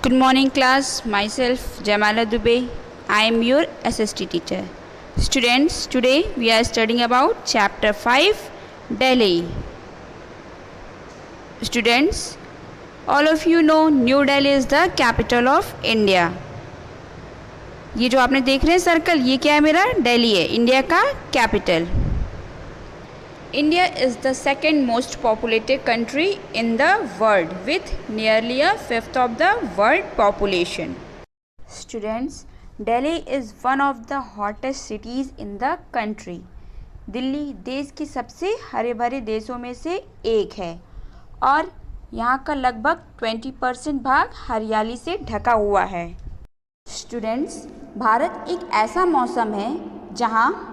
Good morning class, myself Jamala Dubey. I am your SST teacher. Students, today we are studying about chapter 5, Delhi. Students, all of you know New Delhi is the capital of India. ये जो आपने देख रहे हैं circle, ये क्या है? मेरा दिल्ली है, इंडिया का capital. India is the second most populated country in the world with nearly a fifth of the world population. Students, Delhi is one of the hottest cities in the country. Delhi देश के सबसे हरे भरे देशों में से एक है और यहाँ का लगभग 20% भाग हरियाली से ढका हुआ है. स्टूडेंट्स, भारत एक ऐसा मौसम है जहाँ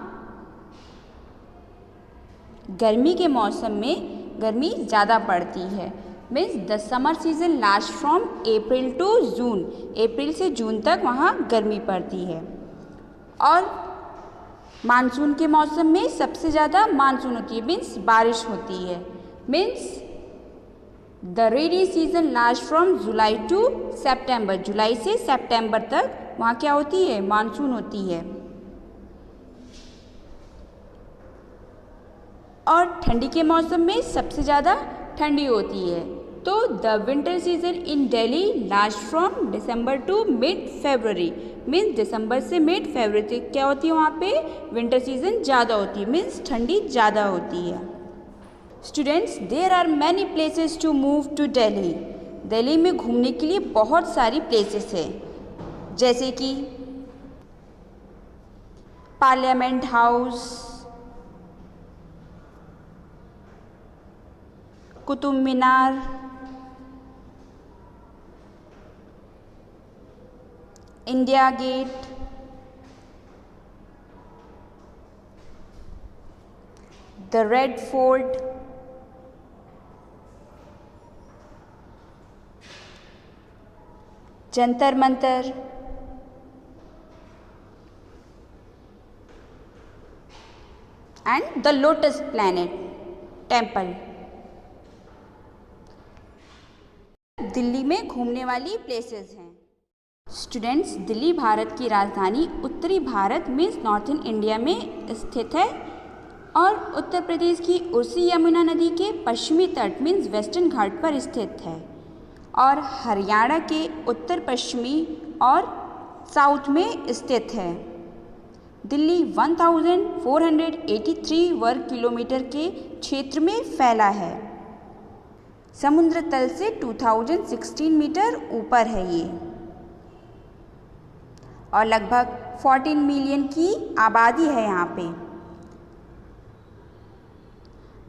गर्मी के मौसम में गर्मी ज़्यादा पड़ती है. Means the summer season last from April to June. अप्रैल से जून तक वहाँ गर्मी पड़ती है. और मानसून के मौसम में सबसे ज़्यादा मानसून होती है, मीन्स बारिश होती है. Means the rainy season last from July to September. जुलाई से सितंबर तक वहाँ क्या होती है? मानसून होती है. और ठंडी के मौसम में सबसे ज़्यादा ठंडी होती है. तो the winter season in Delhi last from December to mid February. Means दिसंबर से मिड फरवरी तक क्या होती है? वहाँ पे विंटर सीजन ज़्यादा होती है, मीन्स ठंडी ज़्यादा होती है. Students, there are many places to move to Delhi. Delhi में घूमने के लिए बहुत सारी प्लेसेस है, जैसे कि Parliament House, Qutub Minar, India Gate, the Red Fort, Jantar Mantar, and the Lotus planet Temple. Delhi में घूमने वाली प्लेसेस हैं. स्टूडेंट्स, दिल्ली भारत की राजधानी उत्तरी भारत मीन्स नॉर्थन इंडिया में स्थित है और उत्तर प्रदेश की उर्सी यमुना नदी के पश्चिमी तट मीन्स वेस्टर्न घाट पर स्थित है और हरियाणा के उत्तर पश्चिमी और साउथ में स्थित है. दिल्ली 1483 वर्ग किलोमीटर के क्षेत्र में फैला है. समुद्र तल से 2016 मीटर ऊपर है ये और लगभग 14 मिलियन की आबादी है यहाँ पे.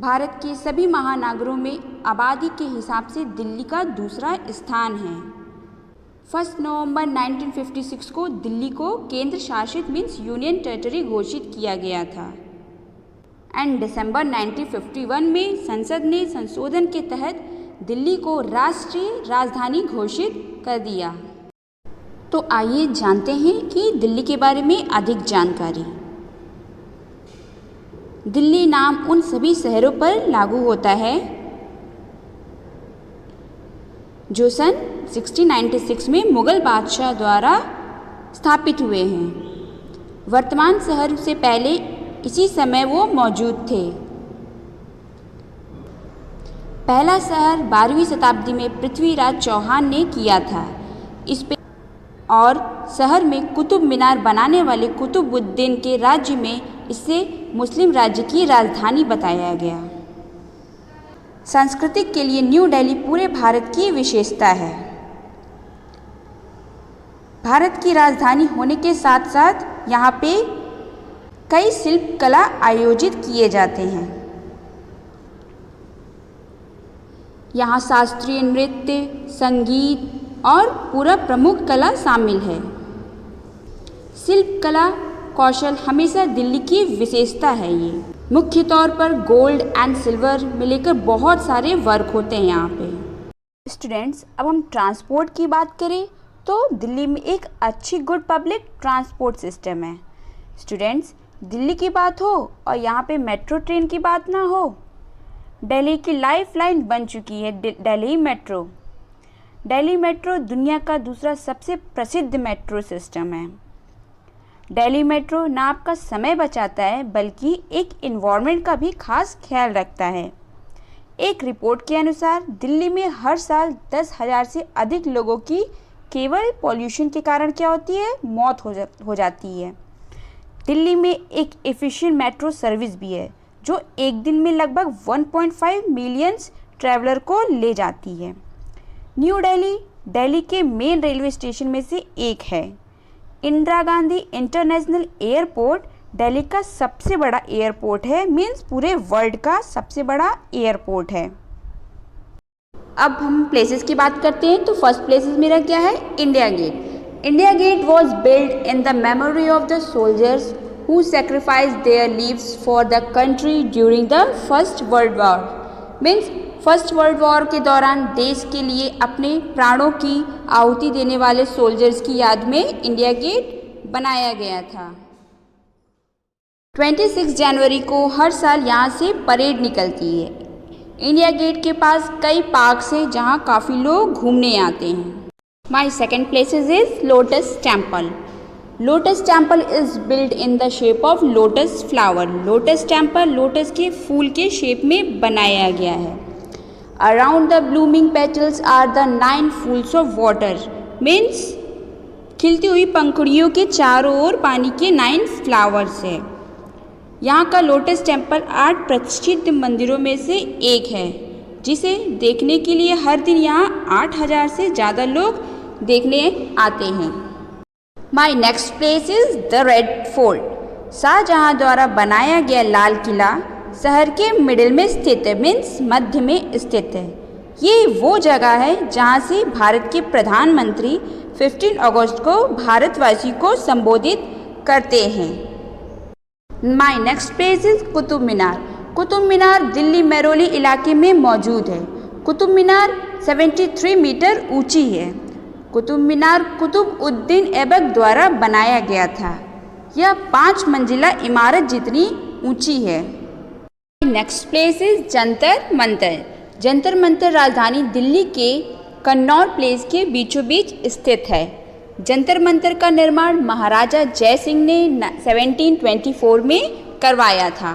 भारत के सभी महानगरों में आबादी के हिसाब से दिल्ली का दूसरा स्थान है. 1 नवंबर 1956 को दिल्ली को केंद्र शासित मीन्स यूनियन टेरिटरी घोषित किया गया था एंड दिसंबर 1951 में संसद ने संशोधन के तहत दिल्ली को राष्ट्रीय राजधानी घोषित कर दिया. तो आइए जानते हैं कि दिल्ली के बारे में अधिक जानकारी. दिल्ली नाम उन सभी शहरों पर लागू होता है जो सन 1696 में मुगल बादशाह द्वारा स्थापित हुए हैं. वर्तमान शहर से पहले इसी समय वो मौजूद थे. पहला शहर 12वीं शताब्दी में पृथ्वीराज चौहान ने किया था. इस पे और शहर में कुतुब मीनार बनाने वाले कुतुबुद्दीन के राज्य में इसे मुस्लिम राज्य की राजधानी बताया गया. सांस्कृतिक के लिए न्यू दिल्ली पूरे भारत की विशेषता है. भारत की राजधानी होने के साथ साथ यहाँ पे कई शिल्प कला आयोजित किए जाते हैं. यहाँ शास्त्रीय नृत्य, संगीत और पूरा प्रमुख कला शामिल है. शिल्प कला कौशल हमेशा दिल्ली की विशेषता है. ये मुख्य तौर पर गोल्ड एंड सिल्वर मिलकर बहुत सारे वर्क होते हैं यहाँ पे. स्टूडेंट्स, अब हम ट्रांसपोर्ट की बात करें तो दिल्ली में एक अच्छी गुड पब्लिक ट्रांसपोर्ट सिस्टम है. स्टूडेंट्स, दिल्ली की बात हो और यहाँ पे मेट्रो ट्रेन की बात ना हो, दिल्ली की लाइफ लाइन बन चुकी है दिल्ली मेट्रो. दिल्ली मेट्रो दुनिया का दूसरा सबसे प्रसिद्ध मेट्रो सिस्टम है। दिल्ली मेट्रो ना आपका समय बचाता है बल्कि एक इन्वायरमेंट का भी खास ख्याल रखता है। एक रिपोर्ट के अनुसार दिल्ली में हर साल 10,000 से अधिक लोगों की केवल पॉल्यूशन के कारण क्या होती है, मौत हो जाती है। दिल्ली में एक एफिशिएंट मेट्रो सर्विस भी है जो एक दिन में लगभग 1.5 मिलियन ट्रैवलर को ले जाती है। न्यू दिल्ली दिल्ली के मेन रेलवे स्टेशन में से एक है। इंदिरा गांधी इंटरनेशनल एयरपोर्ट दिल्ली का सबसे बड़ा एयरपोर्ट है, मीन्स पूरे वर्ल्ड का सबसे बड़ा एयरपोर्ट है। अब हम प्लेसेस की बात करते हैं तो फर्स्ट प्लेसेस मेरा क्या है, India Gate. India Gate was build in the memory of the soldiers who sacrificed their lives for the country during the First World War. Means First World War के दौरान देश के लिए अपने प्राणों की आहुति देने वाले सोल्जर्स की याद में इंडिया गेट बनाया गया था। 26 जनवरी को हर साल यहाँ से परेड निकलती है। इंडिया गेट के पास कई पार्क्स हैं जहाँ काफ़ी लोग घूमने आते हैं। My second places is lotus temple. Lotus temple is build in the shape of lotus flower. Lotus temple lotus के फूल के शेप में बनाया गया है। Around the blooming petals are the 9 pools of water. Means खिलती हुई पंखुड़ियों के चारों ओर पानी के 9 फ्लावर्स है। यहाँ का लोटस टेम्पल 8 प्रसिद्ध मंदिरों में से एक है जिसे देखने के लिए हर दिन यहाँ 8,000 से ज़्यादा लोग देखने आते हैं। My next place is the Red Fort. Shahjahan द्वारा बनाया गया लाल किला शहर के मिडिल में स्थित है, मीन्स मध्य में स्थित है। ये वो जगह है जहाँ से भारत के प्रधानमंत्री 15 अगस्त को भारतवासी को संबोधित करते हैं। My next place is Qutub Minar. Qutub Minar Delhi Mehrauli इलाके में मौजूद है। कुतुब मीनार 73 मीटर ऊंची है। कुतुब मीनार कुतुब उद्दीन ऐबक द्वारा बनाया गया था। यह 5 मंजिला इमारत जितनी ऊंची है। Next place is Jantar Mantar. Jantar Mantar राजधानी दिल्ली के कन्नौर प्लेस के बीचों बीच स्थित है। जंतर मंतर का निर्माण महाराजा जय सिंह ने 1724 में करवाया था।